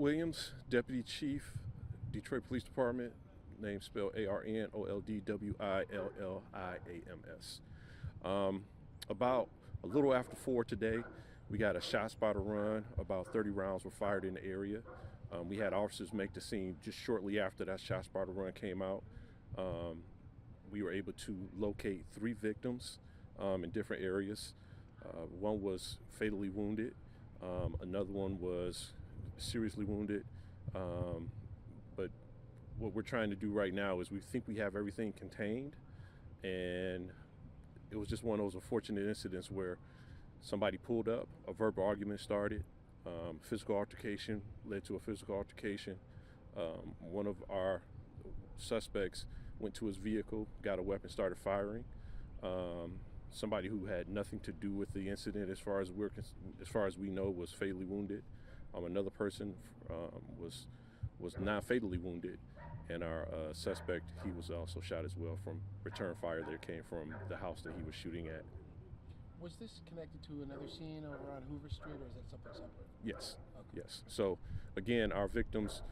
Williams, Deputy Chief, Detroit Police Department, name spelled ARNOLDWILLIAMS. About a little after 4 today, we got a shot spotter run. About 30 rounds were fired in the area. We had officers make the scene just shortly after that shot spotter run came out. We were able to locate 3 victims in different areas. One was fatally wounded. Another one was seriously wounded. But what we're trying to do right now is we think we have everything contained, and it was just one of those unfortunate incidents where somebody pulled up, a verbal argument started, physical altercation led to a physical altercation. One of our suspects went to his vehicle, got a weapon, started firing. Somebody who had nothing to do with the incident, as far as we know, was fatally wounded. Another person was not fatally wounded, and our suspect, he was also shot as well from return fire that came from the house that he was shooting at. Was this connected to another scene over on Hoover Street, or is that something separate? Yes. Okay. Yes. So again, our victims,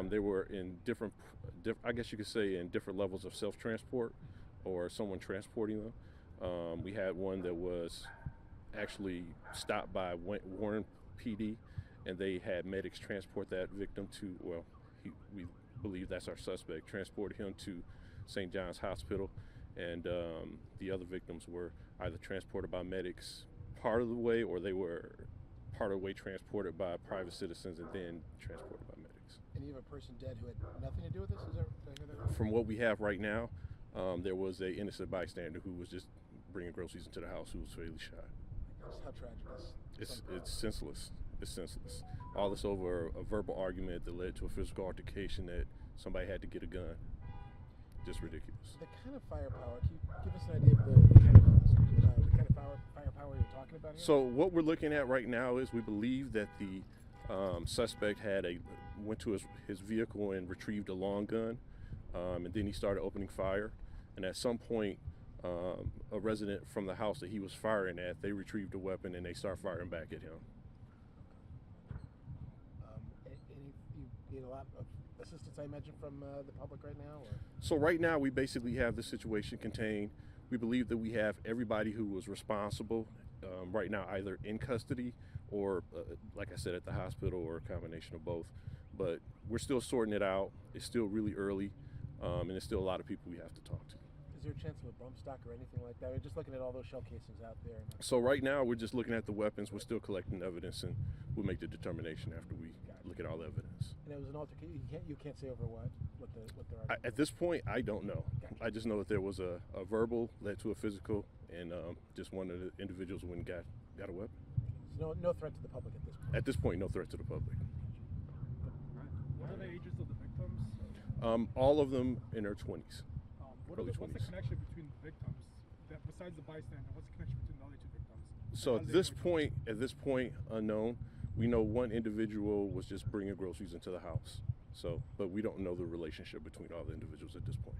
they were in different, I guess you could say, in different levels of self-transport or someone transporting them. We had one that was actually stopped by Warren PD, and they had medics transport that victim to, well, we believe that's our suspect, transported him to St. John's Hospital, and the other victims were either transported by medics part of the way, or they were part of the way transported by private citizens and then transported by medics. And you have a person dead who had nothing to do with this? Is that From what we have right now, there was a innocent bystander who was just bringing groceries into the house who was fatally shot. How tragic is It's senseless. It's senseless. All this over a verbal argument that led to a physical altercation that somebody had to get a gun. Just ridiculous. The kind of firepower, can you give us an idea of the kind of firepower you're talking about here? So what we're looking at right now is we believe that the suspect went to his vehicle and retrieved a long gun, and then he started opening fire. And at some point, a resident from the house that he was firing at, they retrieved a weapon and they started firing back at him. And you need a lot of assistance, I imagine, from the public right now? Or? So right now we basically have the situation contained. We believe that we have everybody who was responsible right now either in custody or, like I said, at the hospital, or a combination of both. But we're still sorting it out. It's still really early, and there's still a lot of people we have to talk to. Is there a chance of a bump stock or anything like that? We're just looking at all those shell casings out there. So right now we're just looking at the weapons. We're still collecting evidence, and we'll make the determination after we look at all the evidence. And it was an altercation. You can't say over what they're arguing. At this point, I don't know. Gotcha. I just know that there was a verbal led to a physical, and just one of the individuals went and got a weapon. So no threat to the public at this point? At this point, no threat to the public. What are the ages of the victims? All of them in their 20s. What's the connection between the victims? Besides the bystander, what's the connection between the other 2 victims? So at this point, unknown. We know one individual was just bringing groceries into the house. So, but we don't know the relationship between all the individuals at this point.